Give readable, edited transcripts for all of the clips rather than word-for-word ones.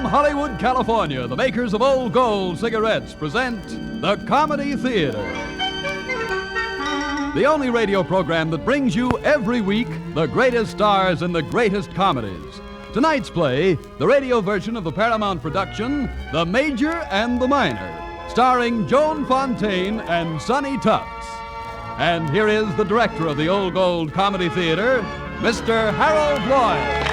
Hollywood, California, the makers of Old Gold cigarettes present the Comedy Theater. The only radio program that brings you every week the greatest stars in the greatest comedies. Tonight's play, the radio version of the Paramount production, The Major and the Minor, starring Joan Fontaine and Sonny Tufts. And here is the director of the Old Gold Comedy Theater, Mr. Harold Lloyd.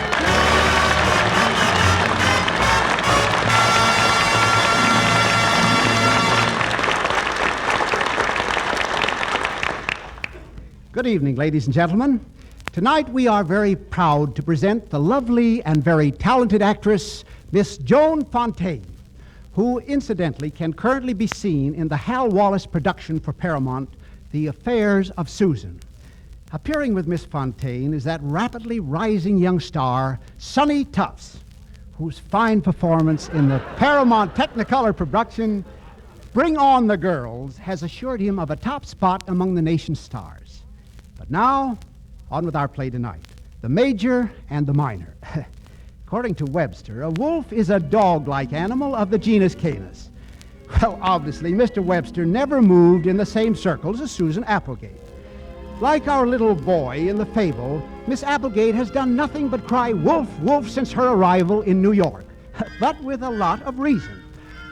Good evening, ladies and gentlemen. Tonight we are very proud to present the lovely and very talented actress, Miss Joan Fontaine, who incidentally can currently be seen in the Hal Wallace production for Paramount, The Affairs of Susan. Appearing with Miss Fontaine is that rapidly rising young star, Sonny Tufts, whose fine performance in the Paramount Technicolor production, Bring On the Girls, has assured him of a top spot among the nation's stars. But now, on with our play tonight, The Major and the Minor. According to Webster, a wolf is a dog-like animal of the genus Canis. Well, obviously, Mr. Webster never moved in the same circles as Susan Applegate. Like our little boy in the fable, Miss Applegate has done nothing but cry wolf, wolf since her arrival in New York, but with a lot of reason.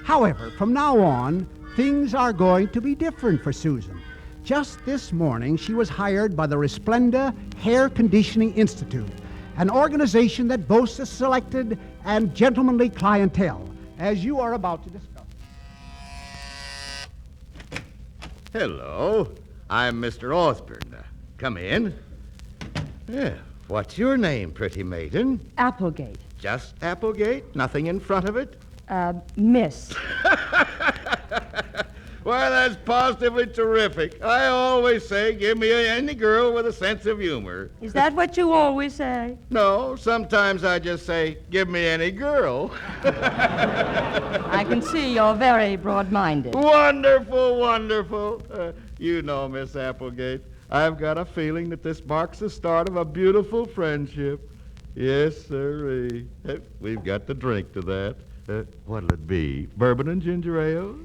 However, from now on, things are going to be different for Susan. Just this morning, she was hired by the Resplenda Hair Conditioning Institute, an organization that boasts a selected and gentlemanly clientele, as you are about to discover. Hello, I'm Mr. Osborne. Come in. Yeah, what's your name, pretty maiden? Applegate. Just Applegate? Nothing in front of it? Miss. Why, that's positively terrific. I always say, give me any girl with a sense of humor. Is that what you always say? No, sometimes I just say, give me any girl. I can see you're very broad-minded. Wonderful, wonderful. You know, Miss Applegate, I've got a feeling that this marks the start of a beautiful friendship. Yes, sirree. We've got to drink to that. What'll it be? Bourbon and ginger ale?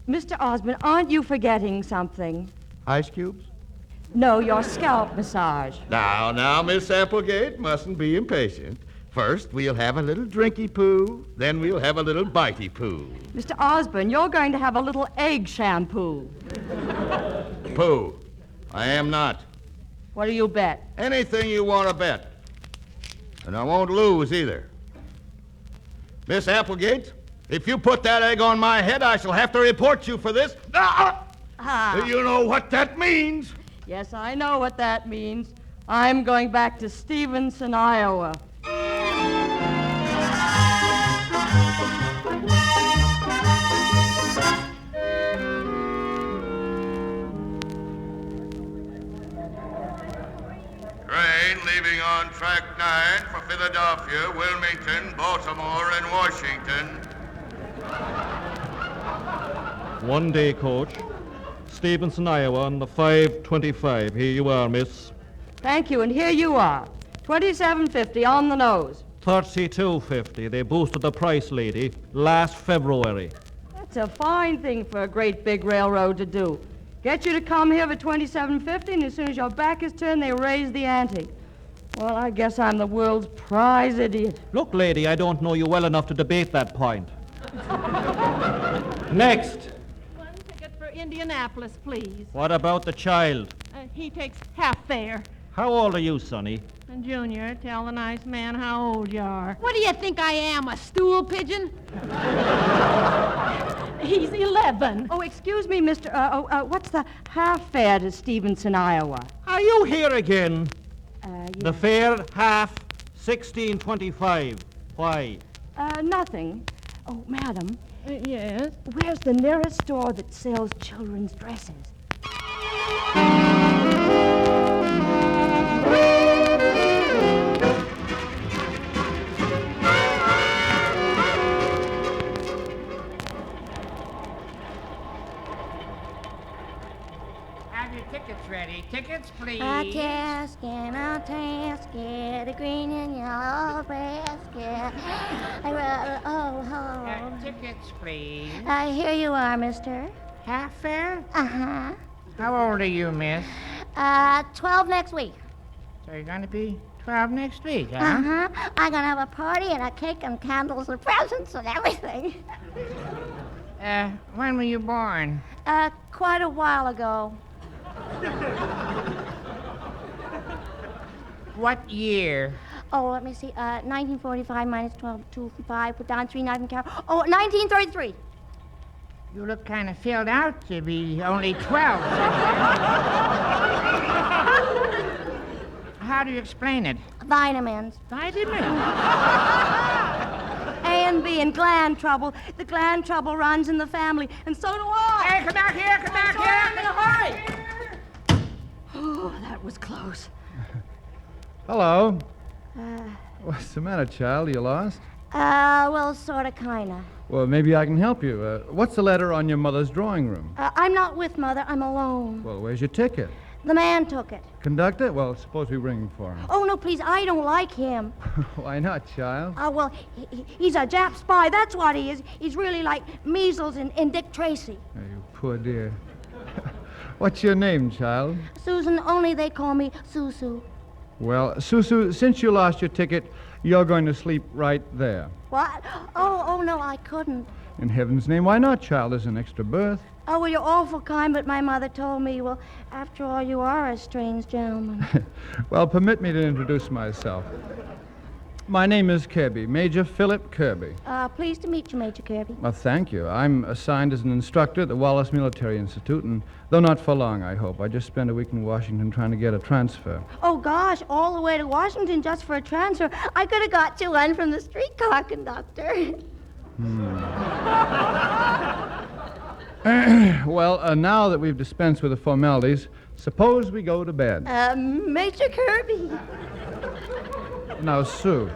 Mr. Osborne, aren't you forgetting something? Ice cubes? No, your scalp massage. Now, Miss Applegate, mustn't be impatient. First, we'll have a little drinky-poo, then we'll have a little bitey-poo. Mr. Osborne, you're going to have a little egg shampoo. Poo. I am not. What do you bet? Anything you want to bet. And I won't lose either. Miss Applegate, if you put that egg on my head, I shall have to report you for this. You know what that means. Yes, I know what that means. I'm going back to Stevenson, Iowa. Train leaving on track 9 for Philadelphia, Wilmington, Baltimore, and Washington. One day, coach. Stevenson, Iowa, on the 5:25. Here you are, miss. Thank you, and here you are. $27.50 on the nose. $32.50. They boosted the price, lady, last February. That's a fine thing for a great big railroad to do. Get you to come here for $27.50, and as soon as your back is turned, they raise the ante. Well, I guess I'm the world's prize idiot. Look, lady, I don't know you well enough to debate that point. Next. One ticket for Indianapolis, please. What about the child? He takes half fare. How old are you, Sonny? And Junior, tell the nice man how old you are. What do you think I am, a stool pigeon? He's 11. Oh, excuse me, Mr. What's the half fare to Stevenson, Iowa? Are you here again? Yeah. The fare, half, $16.25. Why? Nothing. Oh, madam, Yes? where's the nearest store that sells children's dresses? Have your tickets ready. Daddy. Tickets, please. A casket, a green and yellow basket. Hello. Tickets, please. Here you are, mister. Half fare? Uh-huh. How old are you, miss? 12 next week. So you're going to be 12 next week, huh? Uh-huh. I'm gonna have a party and a cake and candles and presents and everything. When were you born? Quite a while ago. What year? Oh, let me see. 1945 minus 12, 2, 5, put down 3, 9, carry. Oh, 1933. You look kind of filled out to be only 12. How do you explain it? Vitamins. Vitamins? A and B and gland trouble. The gland trouble runs in the family, and so do I. Hey, come back here, come back here. I'm in a hurry. Oh, that was close. Hello. What's the matter, child? Are you lost? Well, sorta, kinda. Well, maybe I can help you. What's the letter on your mother's drawing room? I'm not with Mother. I'm alone. Well, where's your ticket? The man took it. Conductor? Well, suppose we ring for him. Oh, no, please. I don't like him. Why not, child? Well, he's a Jap spy. That's what he is. He's really like measles in Dick Tracy. Oh, you poor dear. What's your name, child? Susan, only they call me Susu. Well, Susu, since you lost your ticket, you're going to sleep right there. What? Oh, no, I couldn't. In heaven's name, why not, child? There's an extra berth. Oh, well, you're awful kind, but my mother told me, well, after all, you are a strange gentleman. Well, permit me to introduce myself. My name is Kirby, Major Philip Kirby. Pleased to meet you, Major Kirby. Well, thank you. I'm assigned as an instructor at the Wallace Military Institute, and though not for long, I hope. I just spent a week in Washington trying to get a transfer. Oh, gosh, all the way to Washington just for a transfer. I could have got you one from the streetcar conductor. Well, now that we've dispensed with the formalities, suppose we go to bed. Major Kirby. Now, Sue,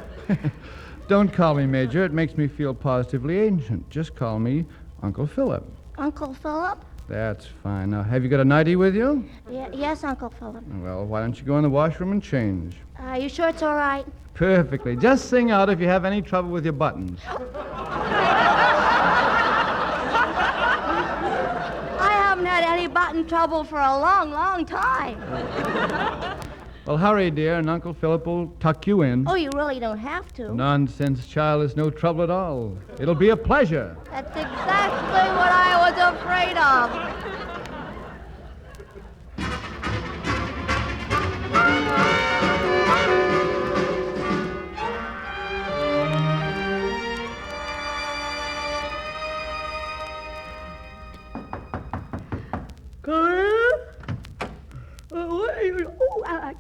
don't call me Major. It makes me feel positively ancient. Just call me Uncle Philip. Uncle Philip? That's fine. Now, have you got a nightie with you? Yes, Uncle Philip. Well, why don't you go in the washroom and change? You sure it's all right? Perfectly. Just sing out if you have any trouble with your buttons. I haven't had any button trouble for a long, long time. Well, hurry, dear, and Uncle Philip will tuck you in. Oh, you really don't have to. Nonsense, child. There's no trouble at all. It'll be a pleasure. That's exactly what I was afraid of.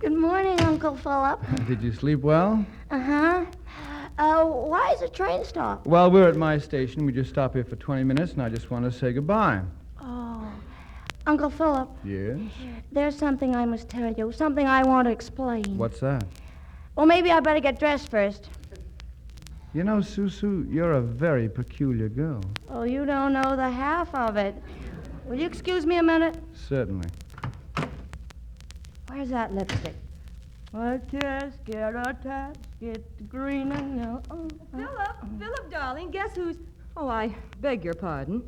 Good morning, Uncle Philip. Did you sleep well? Uh-huh. Why is the train stopped? Well, we're at my station. We just stopped here for 20 minutes, and I just want to say goodbye. Oh. Uncle Philip. Yes? There's something I must tell you, something I want to explain. What's that? Well, maybe I better get dressed first. You know, Susu, you're a very peculiar girl. Oh, you don't know the half of it. Will you excuse me a minute? Certainly. Where's that lipstick? A casket, green and yellow. Philip, darling, guess who's... Oh, I beg your pardon.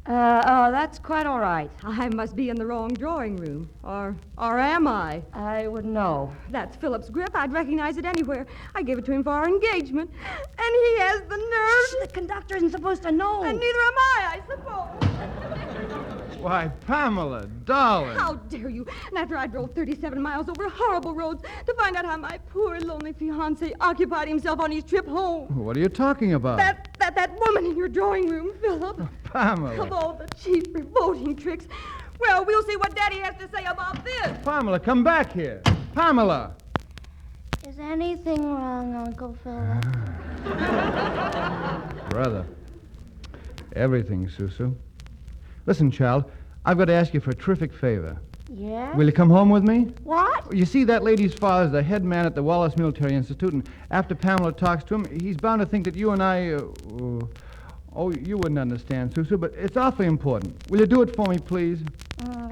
That's quite all right. I must be in the wrong drawing room. Or am I? I wouldn't know. That's Philip's grip. I'd recognize it anywhere. I gave it to him for our engagement. And he has the nerve. The conductor isn't supposed to know. And neither am I suppose. Why, Pamela, darling. How dare you? And after I drove 37 miles over horrible roads to find out how my poor, lonely fiancé occupied himself on his trip home. What are you talking about? That woman in your drawing room, Philip. Pamela. Of all the cheap, revolting tricks. Well, we'll see what Daddy has to say about this. Pamela, come back here. Pamela. Is anything wrong, Uncle Philip? Brother. Everything, Susu. Listen, child, I've got to ask you for a terrific favor. Yeah? Will you come home with me? What? You see, that lady's father's the head man at the Wallace Military Institute, and after Pamela talks to him, he's bound to think that you and I... oh, you wouldn't understand, Susu, but it's awfully important. Will you do it for me, please?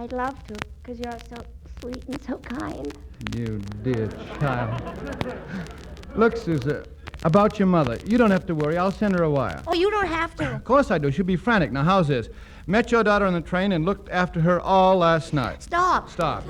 I'd love to, because you're sweet and so kind. You dear child. Look, Susan, about your mother. You don't have to worry. I'll send her a wire. Oh, you don't have to. Of course I do. She'll be frantic. Now, how's this? Met your daughter on the train and looked after her all last night. Stop. Stop.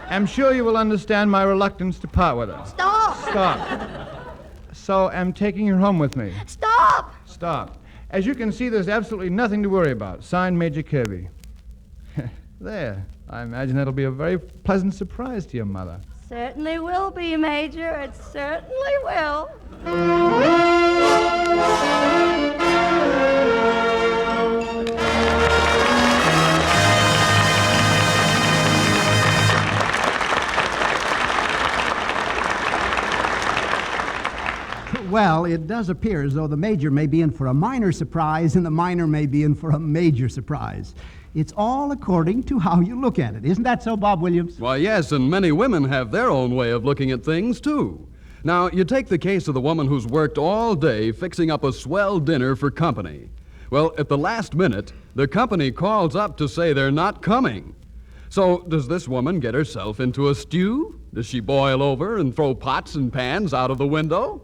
I'm sure you will understand my reluctance to part with her. Stop. Stop. So I'm taking her home with me. Stop. Stop. As you can see, there's absolutely nothing to worry about. Signed, Major Kirby. There. I imagine that'll be a very pleasant surprise to your mother. Certainly will be, Major. It certainly will. Well, it does appear as though the major may be in for a minor surprise and the minor may be in for a major surprise. It's all according to how you look at it. Isn't that so, Bob Williams? Why, yes, and many women have their own way of looking at things, too. Now, you take the case of the woman who's worked all day fixing up a swell dinner for company. Well, at the last minute, the company calls up to say they're not coming. So, does this woman get herself into a stew? Does she boil over and throw pots and pans out of the window?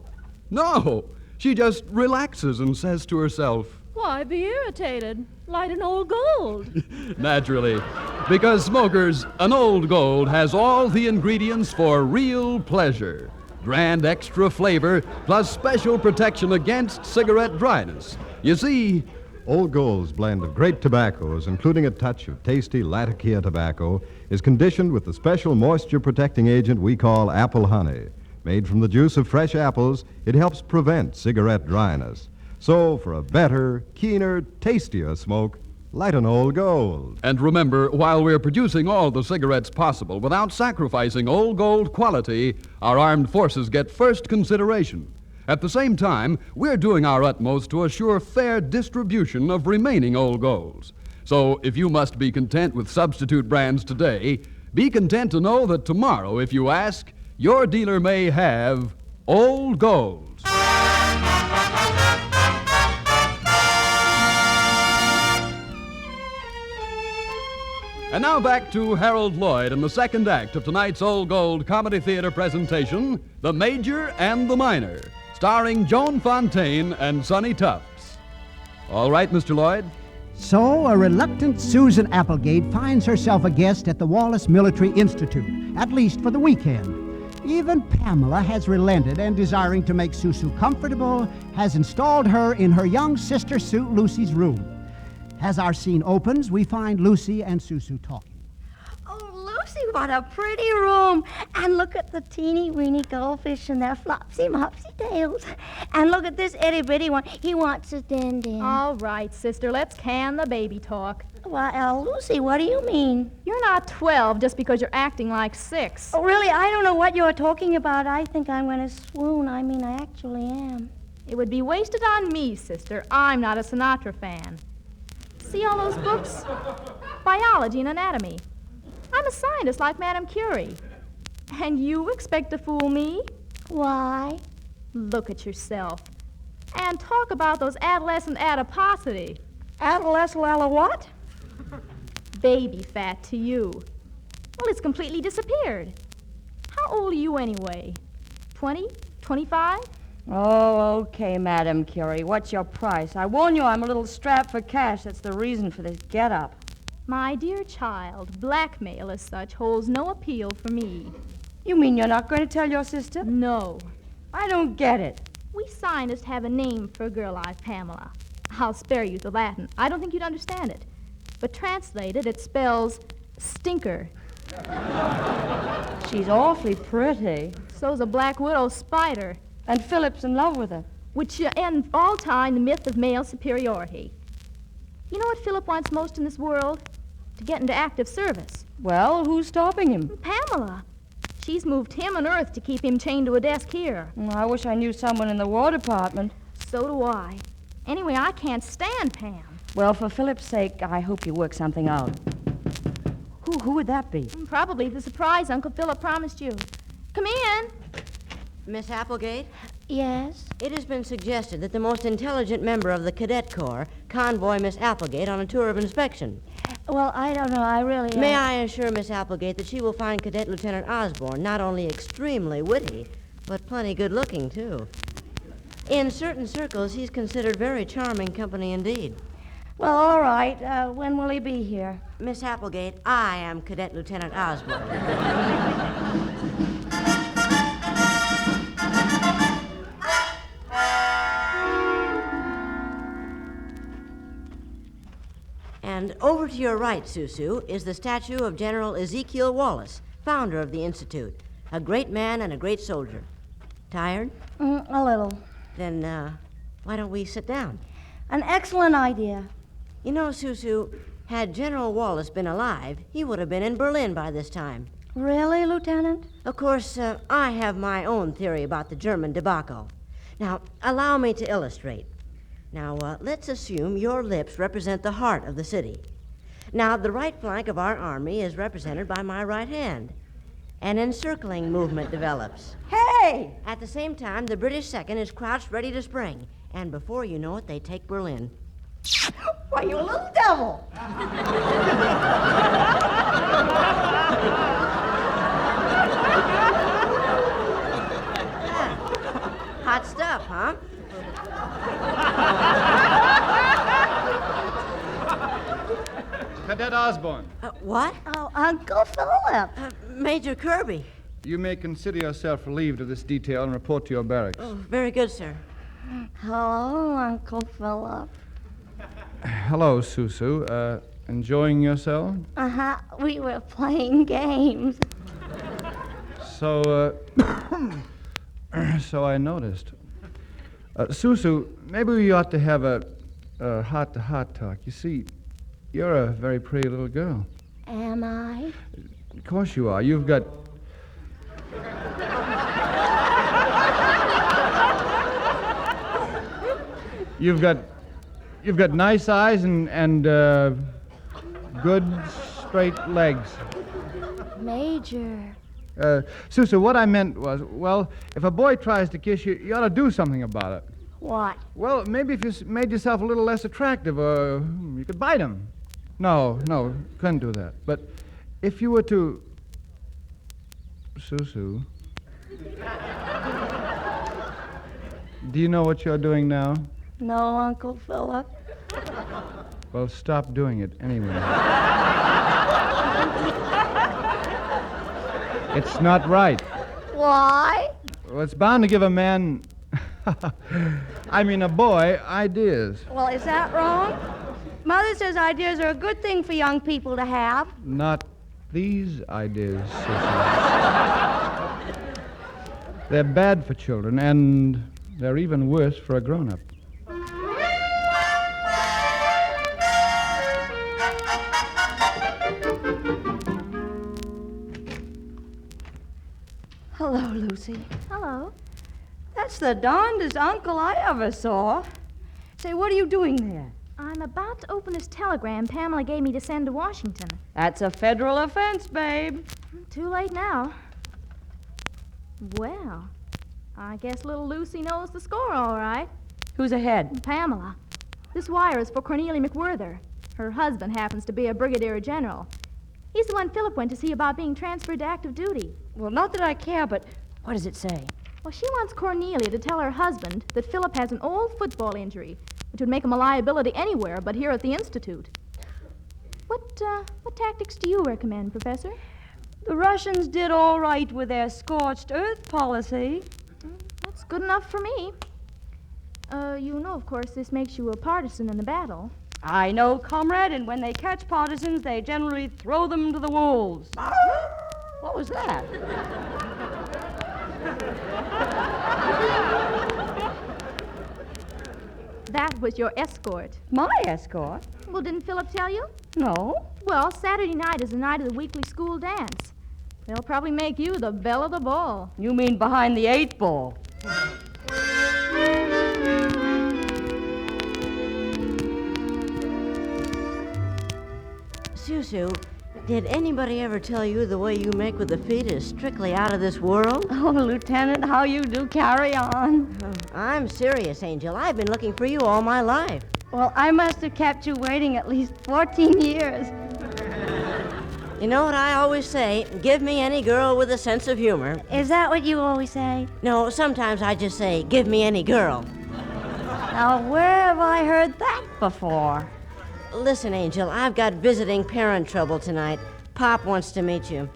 No, she just relaxes and says to herself, Why be irritated? Light an old gold. Naturally, because smokers, an old gold has all the ingredients for real pleasure. Grand extra flavor, plus special protection against cigarette dryness. You see, Old Gold's blend of great tobaccos, including a touch of tasty Latakia tobacco, is conditioned with the special moisture-protecting agent we call apple honey. Made from the juice of fresh apples, it helps prevent cigarette dryness. So, for a better, keener, tastier smoke, light an Old Gold. And remember, while we're producing all the cigarettes possible without sacrificing Old Gold quality, our armed forces get first consideration. At the same time, we're doing our utmost to assure fair distribution of remaining Old Golds. So, if you must be content with substitute brands today, be content to know that tomorrow, if you ask, your dealer may have Old Golds. And now back to Harold Lloyd in the second act of tonight's Old Gold Comedy Theater presentation, The Major and the Minor, starring Joan Fontaine and Sonny Tufts. All right, Mr. Lloyd? So, a reluctant Susan Applegate finds herself a guest at the Wallace Military Institute, at least for the weekend. Even Pamela has relented and, desiring to make Susu comfortable, has installed her in her young sister Sue Lucy's room. As our scene opens, we find Lucy and Susu talking. Oh, Lucy, what a pretty room. And look at the teeny-weeny goldfish and their flopsy-mopsy tails. And look at this itty-bitty one. He wants a din-din. All right, sister, let's can the baby talk. Well, Lucy, what do you mean? You're not 12 just because you're acting like 6. Oh, really? I don't know what you're talking about. I think I'm going to swoon. I mean, I actually am. It would be wasted on me, sister. I'm not a Sinatra fan. See all those books? Biology and anatomy. I'm a scientist like Madame Curie. And you expect to fool me? Why? Look at yourself. And talk about those adolescent adiposity. Adolescent what? Baby fat to you. Well, it's completely disappeared. How old are you anyway? 20? 25? Oh, okay, Madam Curie. What's your price? I warn you, I'm a little strapped for cash. That's the reason for this get-up. My dear child, blackmail as such holds no appeal for me. You mean you're not going to tell your sister? No. I don't get it. We scientists have a name for a girl like Pamela. I'll spare you the Latin. I don't think you'd understand it. But translated, it spells stinker. She's awfully pretty. So's a black widow spider. And Philip's in love with her. Which end all time the myth of male superiority. You know what Philip wants most in this world? To get into active service. Well, who's stopping him? Pamela. She's moved him and earth to keep him chained to a desk here. I wish I knew someone in the War Department. So do I. Anyway, I can't stand Pam. Well, for Philip's sake, I hope you work something out. Who would that be? Probably the surprise Uncle Philip promised you. Come in. Miss Applegate? Yes? It has been suggested that the most intelligent member of the Cadet Corps convoy Miss Applegate on a tour of inspection. Well, I don't know. I really... May I assure Miss Applegate that she will find Cadet Lieutenant Osborne not only extremely witty, but plenty good-looking, too. In certain circles, he's considered very charming company indeed. Well, all right. When will he be here? Miss Applegate, I am Cadet Lieutenant Osborne. And over to your right, Susu, is the statue of General Ezekiel Wallace, founder of the Institute. A great man and a great soldier. Tired? A little. Then, why don't we sit down? An excellent idea. You know, Susu, had General Wallace been alive, he would have been in Berlin by this time. Really, Lieutenant? Of course, I have my own theory about the German debacle. Now, allow me to illustrate. Now, let's assume your lips represent the heart of the city. Now, the right flank of our army is represented by my right hand. An encircling movement develops. Hey! At the same time, the British second is crouched ready to spring. And before you know it, they take Berlin. Why, you little devil! Hot stuff, huh? Cadet Osborne, What? Oh, Uncle Philip. Major Kirby. you may consider yourself relieved of this detail and report to your barracks. Oh, very good, sir. Hello, Uncle Philip. Hello, Susu. Enjoying yourself? Uh-huh. We were playing games. So, so I noticed. Susu, maybe we ought to have a heart-to-heart talk. You see, you're a very pretty little girl. Am I? Of course you are. You've got... You've got nice eyes and good straight legs. Major. Susu, what I meant was, well, if a boy tries to kiss you, you ought to do something about it. What? Well, maybe if you made yourself a little less attractive, or you could bite him. No, couldn't do that. But if you were to... Susu. Do you know what you're doing now? No, Uncle Philip. Well, stop doing it anyway. It's not right. Why? Well, it's bound to give a man... I mean, a boy, ideas. Well, is that wrong? Mother says ideas are a good thing for young people to have. Not these ideas, Susan. They're bad for children, and they're even worse for a grown-up. Hello, Lucy. Hello. That's the darndest uncle I ever saw. Say, what are you doing there? I'm about to open this telegram Pamela gave me to send to Washington. That's a federal offense, babe. Too late now. Well, I guess little Lucy knows the score all right. Who's ahead? Pamela. This wire is for Cornelia McWhirter. Her husband happens to be a brigadier general. He's the one Philip went to see about being transferred to active duty. Well, not that I care, but what does it say? Well, she wants Cornelia to tell her husband that Philip has an old football injury, which would make him a liability anywhere but here at the Institute. What tactics do you recommend, Professor? The Russians did all right with their scorched earth policy. That's good enough for me. You know, of course, this makes you a partisan in the battle. I know, comrade, and when they catch partisans, they generally throw them to the wolves. What was that? That was your escort. My escort? Well, didn't Philip tell you? No. Well, Saturday night is the night of the weekly school dance. They'll probably make you the belle of the ball. You mean behind the 8 ball. Susu, did anybody ever tell you the way you make with the feet is strictly out of this world? Oh, Lieutenant, how you do carry on. I'm serious, Angel. I've been looking for you all my life. Well, I must have kept you waiting at least 14 years. You know what I always say? Give me any girl with a sense of humor. Is that what you always say? No, sometimes I just say, give me any girl. Now, where have I heard that before? Listen, Angel, I've got visiting parent trouble tonight. Pop wants to meet you.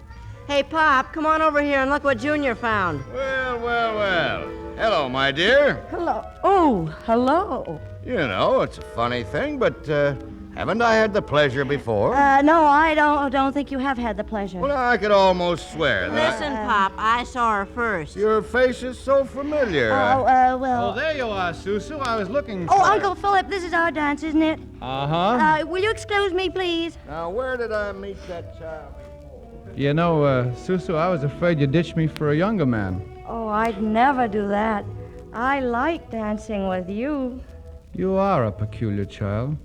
Hey, Pop, come on over here and look what Junior found. Well. Hello, my dear. Hello. Oh, hello. You know, it's a funny thing, but haven't I had the pleasure before? No, I don't think you have had the pleasure. Well, I could almost swear that Listen, Pop, I saw her first. Your face is so familiar. Well... Oh, there you are, Susu. I was looking Oh, for Uncle Philip, this is our dance, isn't it? Uh-huh. Will you excuse me, please? Now, where did I meet that child? You know, Susu, I was afraid you'd ditch me for a younger man. Oh, I'd never do that. I like dancing with you. You are a peculiar child.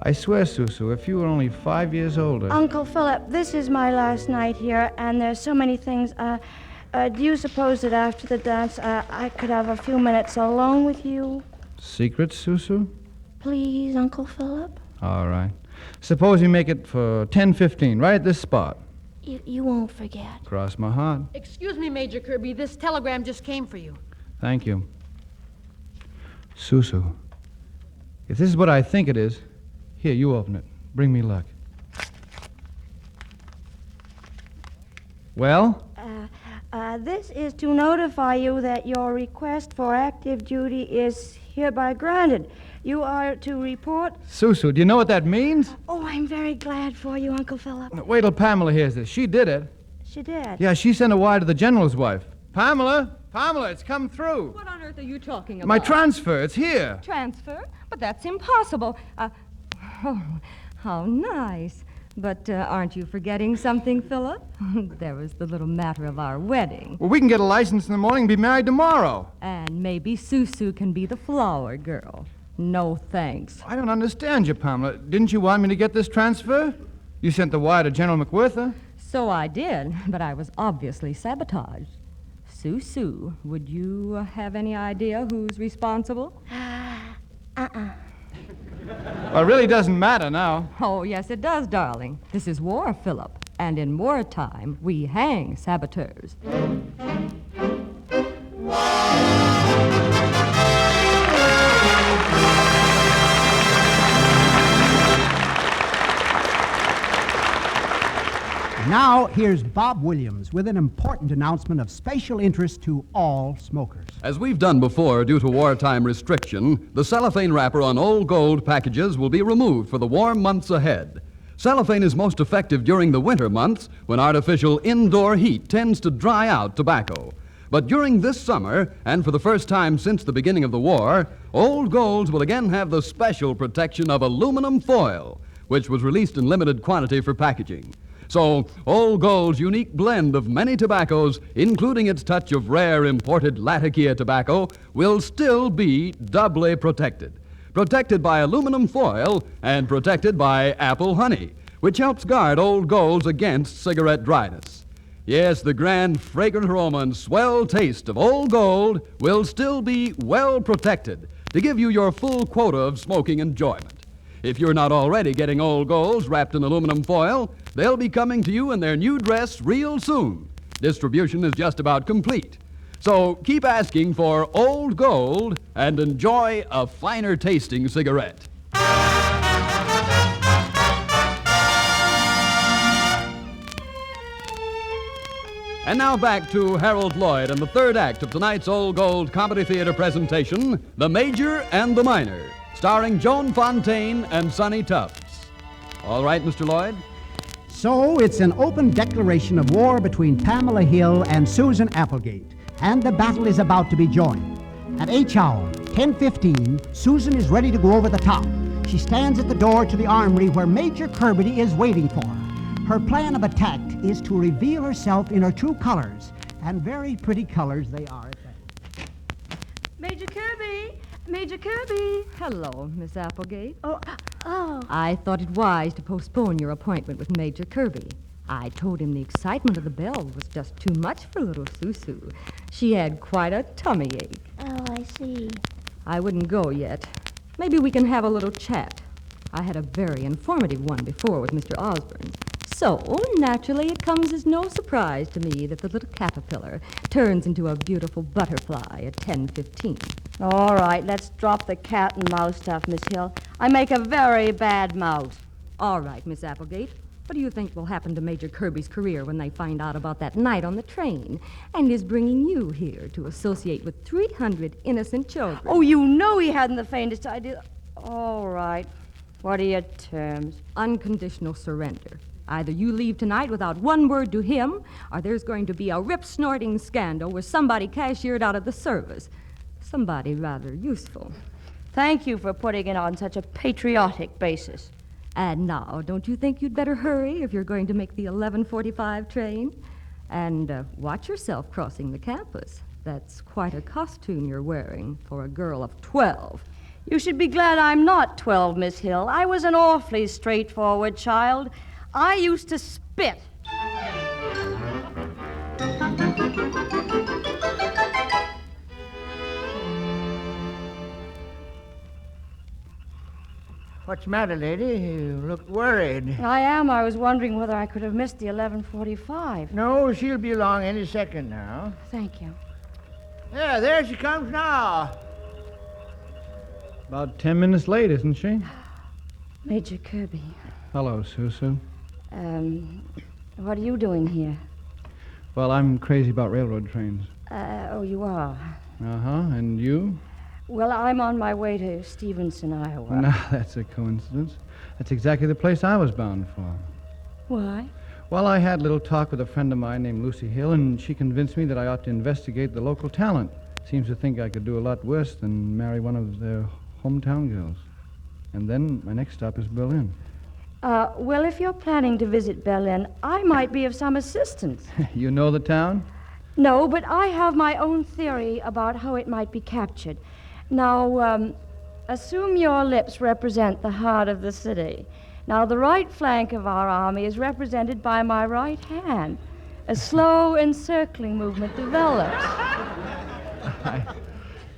I swear, Susu, if you were only 5 years older... Uncle Philip, this is my last night here, and there's so many things. Do you suppose that after the dance, I could have a few minutes alone with you? Secrets, Susu? Please, Uncle Philip? All right. Suppose we make it for 10:15, right at this spot. You won't forget. Cross my heart. Excuse me, Major Kirby. This telegram just came for you. Thank you. Susu, if this is what I think it is, here, you open it. Bring me luck. Well? This is to notify you that your request for active duty is hereby granted. You are to report... Susu, do you know what that means? Oh, I'm very glad for you, Uncle Philip. Wait till Pamela hears this. She did it. She did? Yeah, she sent a wire to the general's wife. Pamela, it's come through. What on earth are you talking about? My transfer, it's here. Transfer? But that's impossible. Oh, how nice. But aren't you forgetting something, Philip? There was the little matter of our wedding. Well, we can get a license in the morning and be married tomorrow. And maybe Susu can be the flower girl. No thanks. I don't understand you, Pamela. Didn't you want me to get this transfer? You sent the wire to General McWhirter. So I did, but I was obviously sabotaged. Susu, would you have any idea who's responsible? Well, it really doesn't matter now. Oh, yes, it does, darling. This is war, Philip. And in wartime, we hang saboteurs. Now, here's Bob Williams with an important announcement of special interest to all smokers. As we've done before, due to wartime restriction, the cellophane wrapper on Old Gold packages will be removed for the warm months ahead. Cellophane is most effective during the winter months when artificial indoor heat tends to dry out tobacco. But during this summer, and for the first time since the beginning of the war, Old Golds will again have the special protection of aluminum foil, which was released in limited quantity for packaging. So, Old Gold's unique blend of many tobaccos, including its touch of rare imported Latakia tobacco, will still be doubly protected. Protected by aluminum foil and protected by apple honey, which helps guard Old Golds against cigarette dryness. Yes, the grand, fragrant aroma and swell taste of Old Gold will still be well protected to give you your full quota of smoking enjoyment. If you're not already getting Old Golds wrapped in aluminum foil, they'll be coming to you in their new dress real soon. Distribution is just about complete. So keep asking for Old Gold and enjoy a finer tasting cigarette. And now back to Harold Lloyd and the third act of tonight's Old Gold Comedy Theater presentation, The Major and the Minor, starring Joan Fontaine and Sonny Tufts. All right, Mr. Lloyd? So it's an open declaration of war between Pamela Hill and Susan Applegate, and the battle is about to be joined. At H hour, 10:15, Susan is ready to go over the top. She stands at the door to the armory where Major Kirby is waiting for her. Her plan of attack is to reveal herself in her true colors, and very pretty colors they are at that. Major Kirby! Major Kirby! Hello, Miss Applegate. Oh. I thought it wise to postpone your appointment with Major Kirby. I told him the excitement of the bell was just too much for little Susu. She had quite a tummy ache. Oh, I see. I wouldn't go yet. Maybe we can have a little chat. I had a very informative one before with Mr. Osborne. So, naturally, it comes as no surprise to me that the little caterpillar turns into a beautiful butterfly at 10:15. All right, let's drop the cat and mouse stuff, Miss Hill. I make a very bad mouse. All right, Miss Applegate. What do you think will happen to Major Kirby's career when they find out about that night on the train and his bringing you here to associate with 300 innocent children? Oh, you know he hadn't the faintest idea. All right. What are your terms? Unconditional surrender. Either you leave tonight without one word to him, or there's going to be a rip-snorting scandal with somebody cashiered out of the service. Somebody rather useful. Thank you for putting it on such a patriotic basis. And now, don't you think you'd better hurry if you're going to make the 11:45 train? And watch yourself crossing the campus. That's quite a costume you're wearing for a girl of 12. You should be glad I'm not 12, Miss Hill. I was an awfully straightforward child. I used to spit. What's the matter, lady? You look worried. I am. I was wondering whether I could have missed the 11:45. No, she'll be along any second now. Thank you. Yeah, there she comes now. About 10 minutes late, isn't she? Major Kirby. Hello, Susu. What are you doing here? Well, I'm crazy about railroad trains. Oh, you are? Uh-huh. And you? Well, I'm on my way to Stevenson, Iowa. No, that's a coincidence. That's exactly the place I was bound for. Why? Well, I had a little talk with a friend of mine named Lucy Hill, and she convinced me that I ought to investigate the local talent. Seems to think I could do a lot worse than marry one of their hometown girls. And then my next stop is Berlin. Well, if you're planning to visit Berlin, I might be of some assistance. You know the town? No, but I have my own theory about how it might be captured. Now, assume your lips represent the heart of the city. Now, the right flank of our army is represented by my right hand. A slow encircling movement develops. I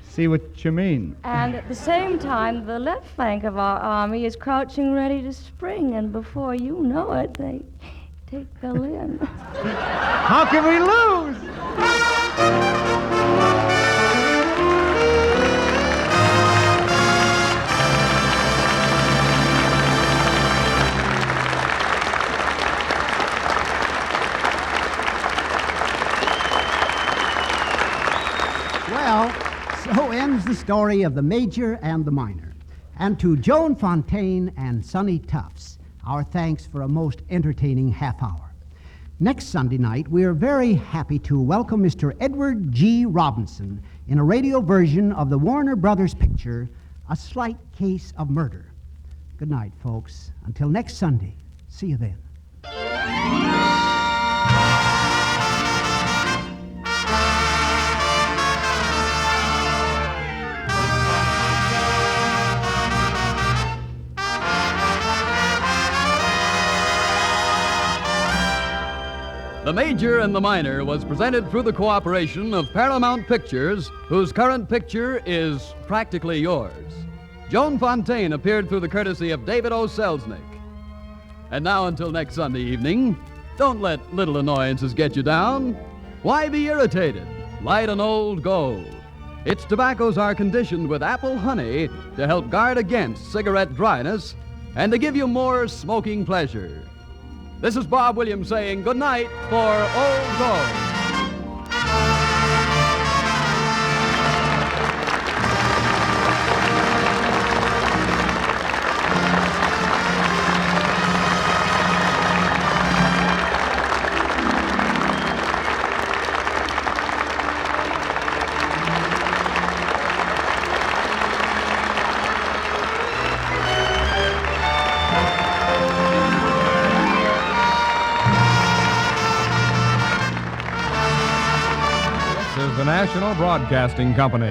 see what you mean. And at the same time, the left flank of our army is crouching ready to spring, and before you know it, they take Berlin. How can we lose? Well, so ends the story of the Major and the Minor. And to Joan Fontaine and Sonny Tufts, our thanks for a most entertaining half hour. Next Sunday night, we are very happy to welcome Mr. Edward G. Robinson in a radio version of the Warner Brothers picture, A Slight Case of Murder. Good night, folks. Until next Sunday, see you then. The Major and the Minor was presented through the cooperation of Paramount Pictures, whose current picture is practically yours. Joan Fontaine appeared through the courtesy of David O. Selznick. And now until next Sunday evening, don't let little annoyances get you down. Why be irritated? Light an old gold. Its tobaccos are conditioned with apple honey to help guard against cigarette dryness and to give you more smoking pleasure. This is Bob Williams saying good night for Old Gold. The National Broadcasting Company.